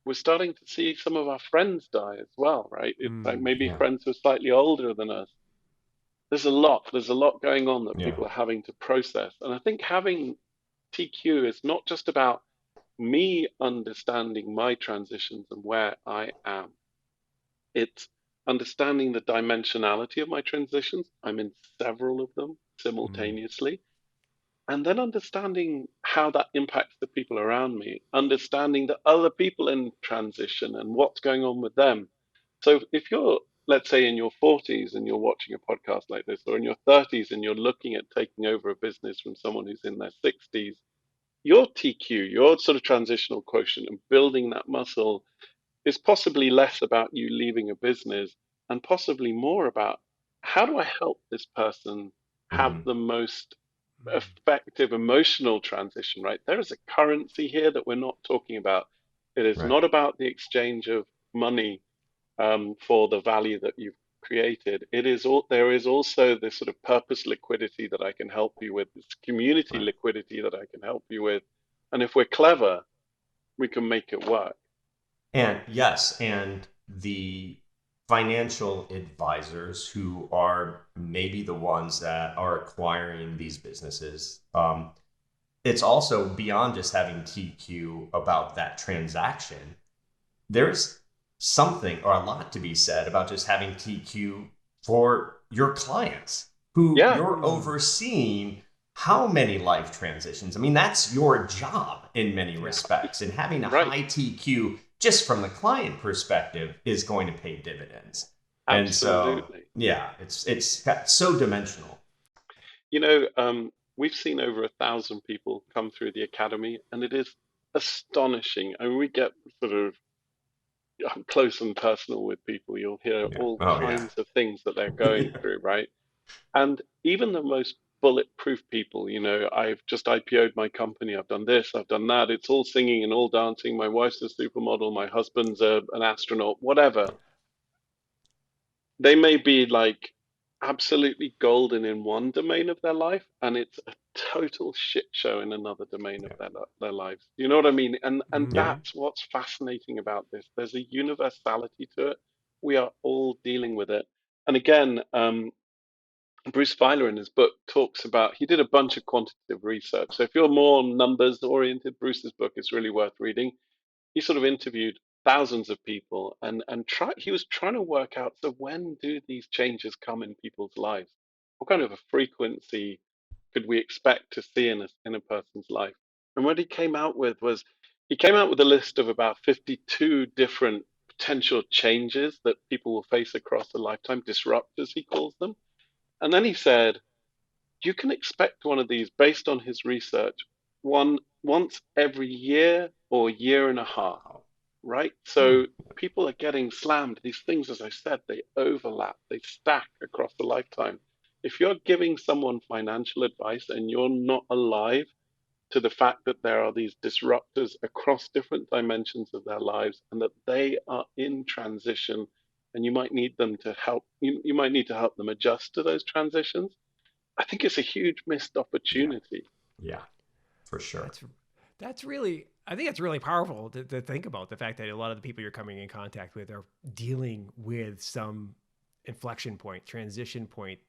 we're starting to see some of our friends die as well, right? It's like maybe Yeah. friends who are slightly older than us. There's a lot going on that Yeah. people are having to process. And I think having TQ is not just about me understanding my transitions and where I am. It's understanding the dimensionality of my transitions. I'm in several of them simultaneously. And then understanding how that impacts the people around me, understanding the other people in transition and what's going on with them. So if you're, let's say, in your 40s and you're watching a podcast like this, or in your 30s and you're looking at taking over a business from someone who's in their 60s, your TQ, your sort of transitional quotient and building that muscle is possibly less about you leaving a business and possibly more about how do I help this person have Mm-hmm. the most effective emotional transition, right? There is a currency here that we're not talking about. It is Right. not about the exchange of money for the value that you've created. There is also this sort of purpose liquidity that I can help you with, this community Right. liquidity that I can help you with. And if we're clever, we can make it work. And yes, and the financial advisors who are maybe the ones that are acquiring these businesses, it's also beyond just having TQ about that transaction. There's something or a lot to be said about just having TQ for your clients who Yeah, you're overseeing how many life transitions. I mean, that's your job in many respects. And having a right. high TQ just from the client perspective is going to pay dividends. And so, Absolutely. yeah, it's so dimensional. We've seen over 1,000 people come through the academy, and it is astonishing. I mean, we get sort of up close and personal with people. You'll hear Yeah. all Oh, yeah. kinds of things that they're going through, right? And even the most bulletproof people, I've just IPO'd my company, I've done this, I've done that. It's all singing and all dancing. My wife's a supermodel, my husband's an astronaut, whatever. They may be like absolutely golden in one domain of their life, and it's a total shit show in another domain of their lives. You know what I mean? And Yeah. that's what's fascinating about this. There's a universality to it. We are all dealing with it. And again, Bruce Feiler in his book talks about, he did a bunch of quantitative research. So if you're more numbers oriented, Bruce's book is really worth reading. He sort of interviewed thousands of people and he was trying to work out, so when do these changes come in people's lives? What kind of a frequency could we expect to see in a person's life? And what he came out with was, he came out with a list of about 52 different potential changes that people will face across a lifetime, disruptors, he calls them. And then he said, you can expect one of these based on his research, once every year or year and a half, right? So people are getting slammed. These things, as I said, they overlap, they stack across the lifetime. if you're giving someone financial advice and you're not alive to the fact that there are these disruptors across different dimensions of their lives and that they are in transition, and you might need them to help, you might need to help them adjust to those transitions, I think it's a huge missed Yeah. opportunity. Yeah, for sure. That's really, I think it's really powerful to think about the fact that a lot of the people you're coming in contact with are dealing with some inflection point, transition point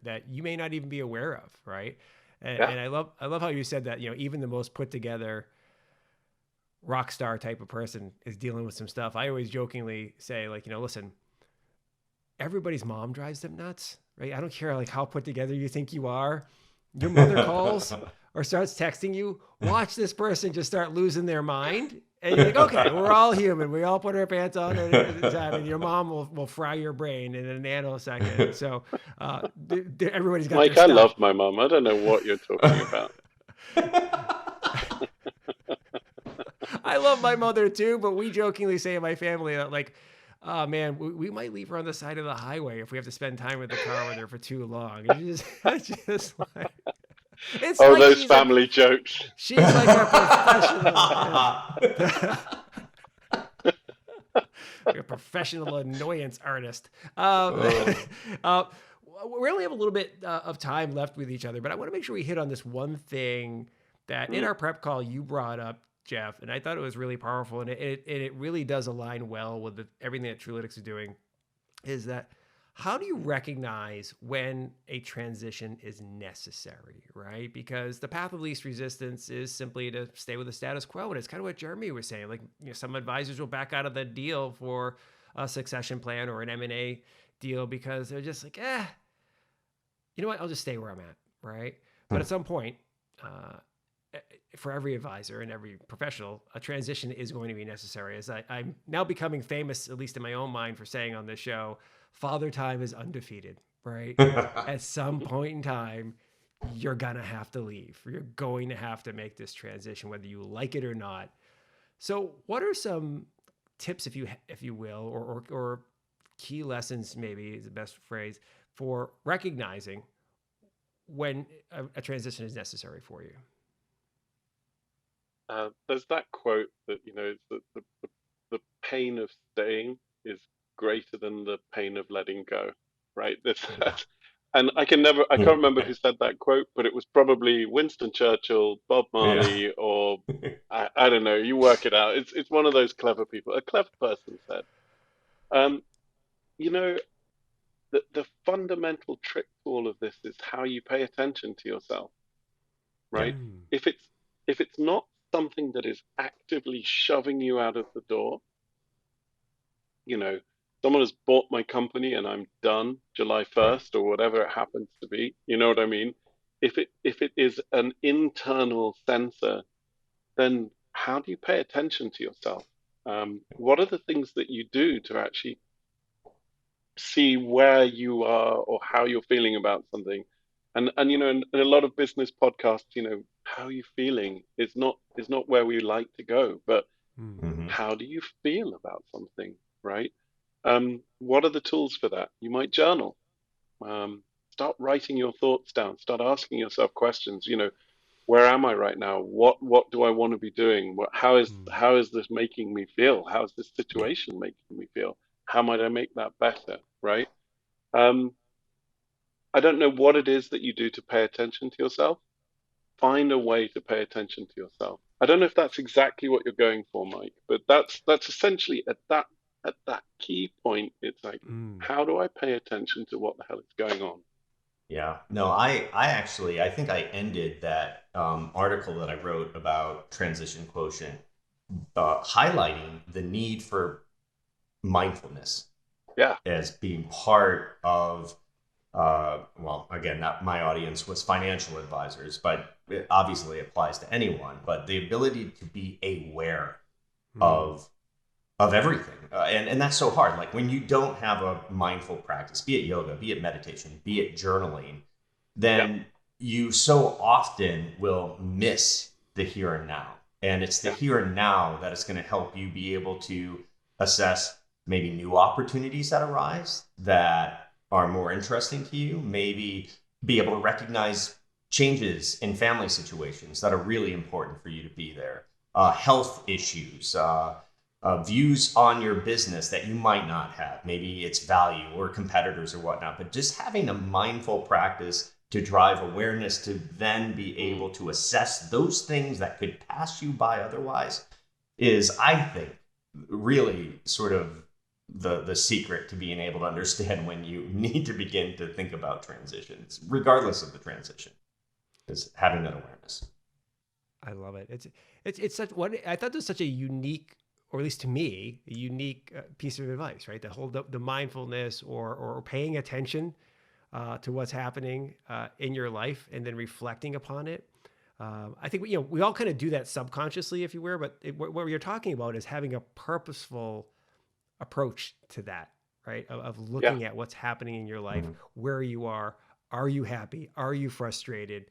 that you may not even be aware of, right? And I love how you said that, even the most put together rock star type of person is dealing with some stuff. I always jokingly say, like, listen, everybody's mom drives them nuts, right? I don't care like how put together you think you are. Your mother calls or starts texting you, watch this person just start losing their mind. And you're like, okay, we're all human. We all put our pants on at a time, and your mom will fry your brain in a nanosecond. So everybody's got Mike, their I stuff. love my mom. I don't know what you're talking about. I love my mother too, but we jokingly say in my family that, like, oh man, we might leave her on the side of the highway if we have to spend time with the car with her for too long. It's just like, it's Oh, like those family jokes. She's like a professional. Like a professional annoyance artist. We only have a little bit of time left with each other, but I want to make sure we hit on this one thing that in our prep call you brought up, Jeff, and I thought it was really powerful, and it really does align well with everything that Truelytics is doing, is that how do you recognize when a transition is necessary, right? Because the path of least resistance is simply to stay with the status quo. And it's kind of what Jeremy was saying. Like, some advisors will back out of the deal for a succession plan or an M&A deal because they're just like, you know what? I'll just stay where I'm at, right? But at some point, for every advisor and every professional, a transition is going to be necessary. As I'm now becoming famous, at least in my own mind, for saying on this show, Father Time is undefeated, right? At some point in time, you're going to have to leave. You're going to have to make this transition, whether you like it or not. So what are some tips, if you will, or key lessons, maybe is the best phrase, for recognizing when a transition is necessary for you? There's that quote that, the pain of staying is greater than the pain of letting go, right? And I can't remember who said that quote, but it was probably Winston Churchill, Bob Marley, or I don't know. You work it out. It's one of those clever people. A clever person said, the fundamental trick to all of this is how you pay attention to yourself, right? If it's not something that is actively shoving you out of the door, someone has bought my company and I'm done July 1st or whatever it happens to be. You know what I mean? If it is an internal sensor, then how do you pay attention to yourself? What are the things that you do to actually see where you are or how you're feeling about something? And in a lot of business podcasts, how are you feeling is not where we like to go, but how do you feel about something, right? What are the tools for that? You might journal. Start writing your thoughts down. Start asking yourself questions. Where am I right now? What do I want to be doing? How is this making me feel? How is this situation making me feel? How might I make that better? Right? I don't know what it is that you do to pay attention to yourself. Find a way to pay attention to yourself. I don't know if that's exactly what you're going for, Mike, but that's essentially at that key point. It's like, how do I pay attention to what the hell is going on? Yeah, no, I think I ended that article that I wrote about transition quotient, highlighting the need for mindfulness. Yeah. As being part of, again, not my audience was financial advisors, but it obviously applies to anyone. But the ability to be aware of everything, and that's so hard. Like when you don't have a mindful practice, be it yoga, be it meditation, be it journaling, then you so often will miss the here and now. And it's the here and now that is going to help you be able to assess maybe new opportunities that arise that are more interesting to you. Maybe be able to recognize changes in family situations that are really important for you to be there. Health issues, views on your business that you might not have. Maybe it's value or competitors or whatnot, but just having a mindful practice to drive awareness to then be able to assess those things that could pass you by otherwise is, I think, really sort of the secret to being able to understand when you need to begin to think about transitions, regardless of the transition, is having that awareness. I love it. It's such what I thought was such a unique, or at least to me, a unique piece of advice, right? The mindfulness or paying attention to what's happening in your life and then reflecting upon it. I think we all kind of do that subconsciously, if you will, but what you're talking about is having a purposeful approach to that, right? Of looking at what's happening in your life, where you are you happy? Are you frustrated?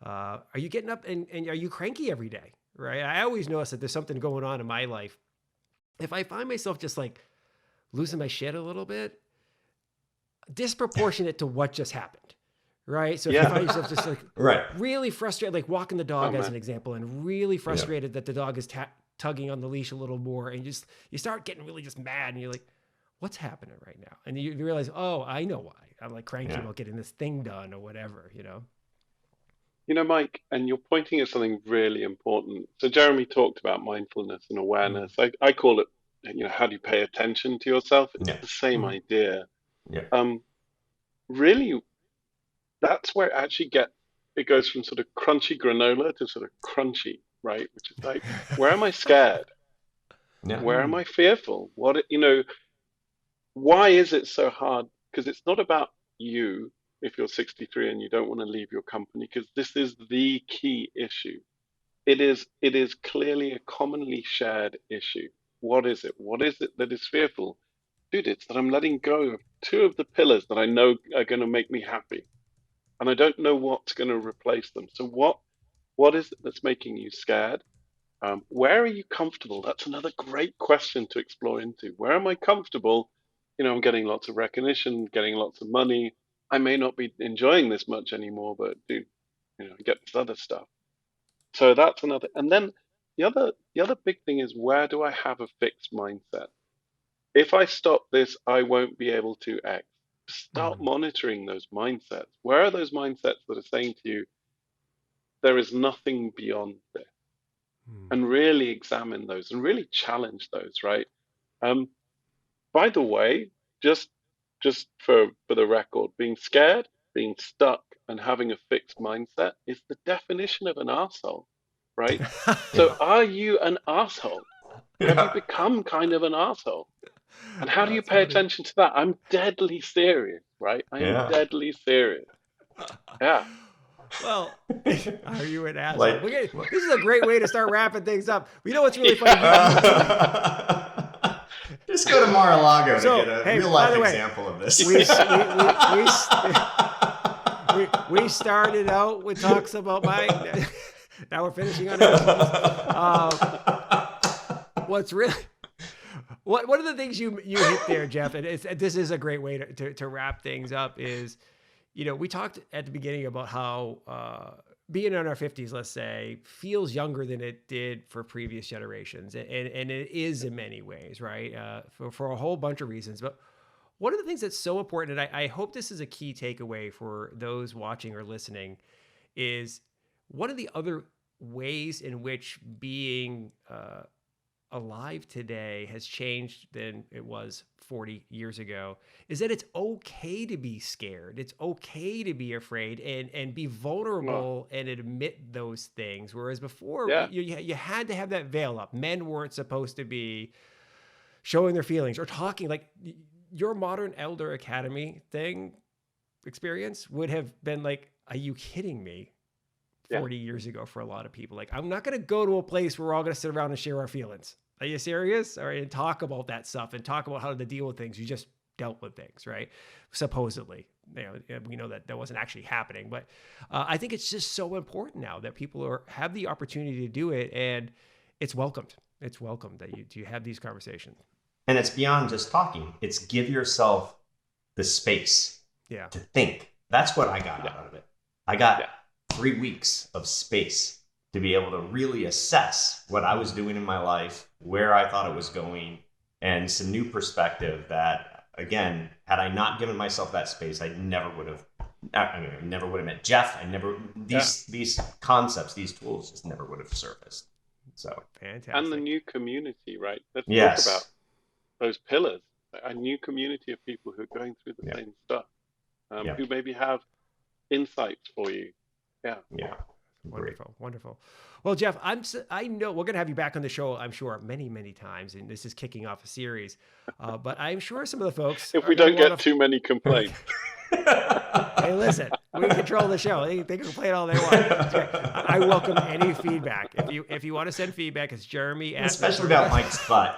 Are you getting up and are you cranky every day, right? I always notice that there's something going on in my life. If I find myself just like losing my shit a little bit, disproportionate to what just happened, right? So if you find yourself just like really frustrated, like walking the dog as an example, and really frustrated that the dog is tugging on the leash a little more, and you start getting really just mad, and you're like, what's happening right now? And you realize, oh, I know why. I'm like cranky about getting this thing done or whatever, Mike, and you're pointing at something really important. So Jeremy talked about mindfulness and awareness. I call it, how do you pay attention to yourself? It's the same idea. Really, that's where it actually it goes from sort of crunchy granola to sort of crunchy, right? Which is like, where am I scared? Where am I fearful? Why is it so hard? Because it's not about you if you're 63 and you don't want to leave your company, because this is the key issue. It is clearly a commonly shared issue. What is it? What is it that is fearful? Dude, it's that I'm letting go of two of the pillars that I know are going to make me happy. And I don't know what's going to replace them. So what is it that's making you scared? Where are you comfortable? That's another great question to explore into. Where am I comfortable? I'm getting lots of recognition, getting lots of money. I may not be enjoying this much anymore, but dude, I get this other stuff. So that's another. And then the other big thing is, where do I have a fixed mindset? If I stop this, I won't be able to X. Start monitoring those mindsets. Where are those mindsets that are saying to you, there is nothing beyond this? And really examine those and really challenge those, right? By the way, just for the record, being scared, being stuck, and having a fixed mindset is the definition of an arsehole, right? So are you an arsehole? Have you become kind of an arsehole? And how do you pay attention to that? I'm deadly serious, right? I am deadly serious. Yeah. Well, are you an asshole? This is a great way to start wrapping things up. You know what's really funny? Just go to Mar-a-Lago to get a real-life example of this. We started out with talks about Mike. Now we're finishing on it. What's really... One of the things you hit there, Jeff, and this is a great way to wrap things up, is, we talked at the beginning about how being in our 50s, let's say, feels younger than it did for previous generations. And it is in many ways, right? For a whole bunch of reasons. But one of the things that's so important, and I hope this is a key takeaway for those watching or listening, is one of the other ways in which being alive today has changed than it was 40 years ago, is that it's okay to be scared. It's okay to be afraid and be vulnerable and admit those things. Whereas before, you had to have that veil up. Men weren't supposed to be showing their feelings or talking. Like your modern Elder Academy experience would have been like, are you kidding me? 40 years ago for a lot of people. Like, I'm not going to go to a place where we're all going to sit around and share our feelings. Are you serious? All right, and talk about that stuff and talk about how to deal with things. You just dealt with things, right? Supposedly. We know that wasn't actually happening, but I think it's just so important now that people have the opportunity to do it, and it's welcomed. It's welcomed that you have these conversations. And it's beyond just talking. It's give yourself the space Yeah. to think. That's what I got out of it. I got 3 weeks of space to be able to really assess what I was doing in my life, where I thought it was going, and some new perspective that, again, had I not given myself that space, I never would have met Jeff. These concepts, these tools just never would have surfaced. So fantastic. And the new community, right? Let's talk about those pillars. A new community of people who are going through the same stuff, who maybe have insights for you. Yeah. Wonderful. Well, Jeff, I know we're going to have you back on the show, I'm sure, many, many times, and this is kicking off a series. But I'm sure some of the folks, if we don't get too many complaints. Hey, listen, we control the show. They can complain all they want. I welcome any feedback. If you want to send feedback, it's Jeremy at especially about Mike's butt.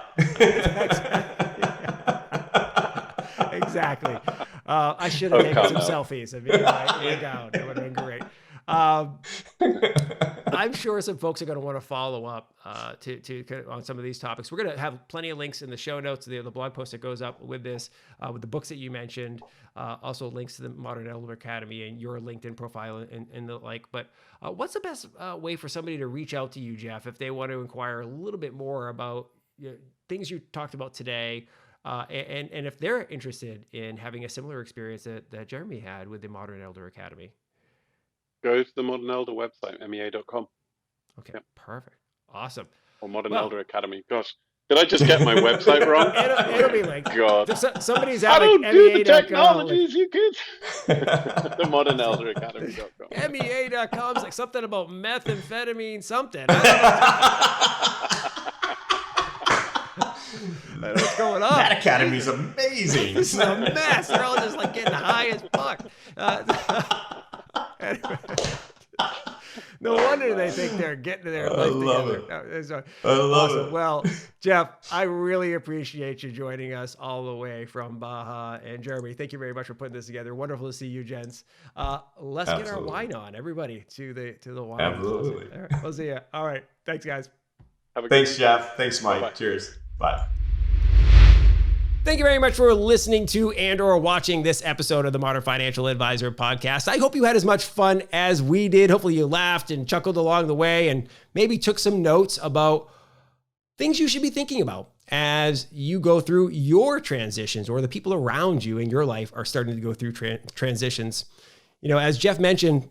Exactly. I should have taken some selfies of me. It would have been great. I'm sure some folks are going to want to follow up on some of these topics. We're going to have plenty of links in the show notes, the blog post that goes up with this, with the books that you mentioned, also links to the Modern Elder Academy and your LinkedIn profile and the like. But what's the best way for somebody to reach out to you, Jeff, if they want to inquire a little bit more about things you talked about today, and if they're interested in having a similar experience that Jeremi had with the Modern Elder Academy? Go to the Modern Elder website, mea.com. Okay, perfect. Awesome. Or Modern Elder Academy. Gosh, did I just get my website wrong? It'll be linked. God. Somebody's I at don't do the technologies, like, you kids. The Modern Elder Academy.com. MEA.com is like something about methamphetamine something. What's going on? That academy's amazing. This is a mess. They're all just like getting high as fuck. Anyway. No wonder they think they're getting their life together. I love it. Well, Jeff, I really appreciate you joining us all the way from Baja. And Jeremy, thank you very much for putting this together. Wonderful to see you, gents. Let's get our wine on, everybody, to the wine. Absolutely. All right, we'll see you. All right. Thanks, guys. Thanks, Jeff. Thanks, Mike. Bye-bye. Cheers. Bye. Thank you very much for listening to and or watching this episode of the Modern Financial Advisor podcast. I hope you had as much fun as we did. Hopefully you laughed and chuckled along the way and maybe took some notes about things you should be thinking about as you go through your transitions, or the people around you in your life are starting to go through transitions. You know, as Jeff mentioned,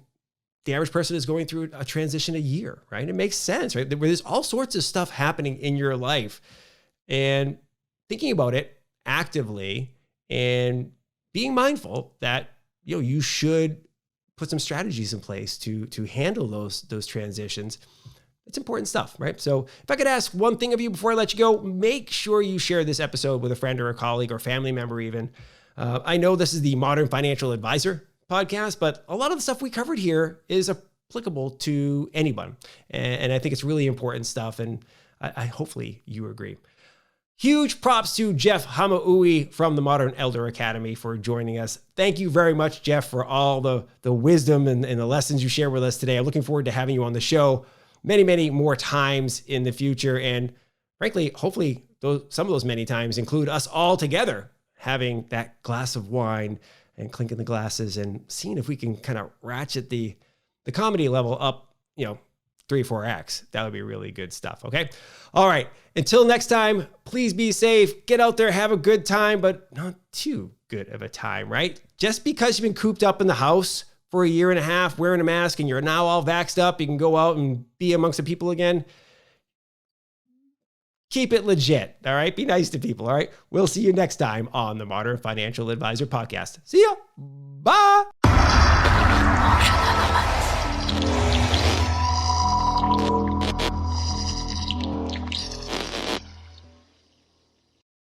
the average person is going through a transition a year, right? It makes sense, right? There's all sorts of stuff happening in your life, and thinking about it actively and being mindful that, you know, you should put some strategies in place to handle those transitions. It's important stuff, right? So if I could ask one thing of you before I let you go, make sure you share this episode with a friend or a colleague or family member even. I know this is the Modern Financial Advisor podcast, but a lot of the stuff we covered here is applicable to anyone. And I think it's really important stuff. And I hopefully you agree. Huge props to Jeff Hamaoui from the Modern Elder Academy for joining us. Thank you very much, Jeff, for all the wisdom and the lessons you share with us today. I'm looking forward to having you on the show many, many more times in the future. And frankly, hopefully some of those many times include us all together having that glass of wine and clinking the glasses and seeing if we can kind of ratchet the comedy level up, 3 or 4x. That would be really good stuff. Okay. All right. Until next time, please be safe. Get out there, have a good time, but not too good of a time, right? Just because you've been cooped up in the house for a year and a half wearing a mask and you're now all vaxxed up, you can go out and be amongst the people again. Keep it legit. All right. Be nice to people. All right. We'll see you next time on the Modern Financial Advisor podcast. See ya. Bye.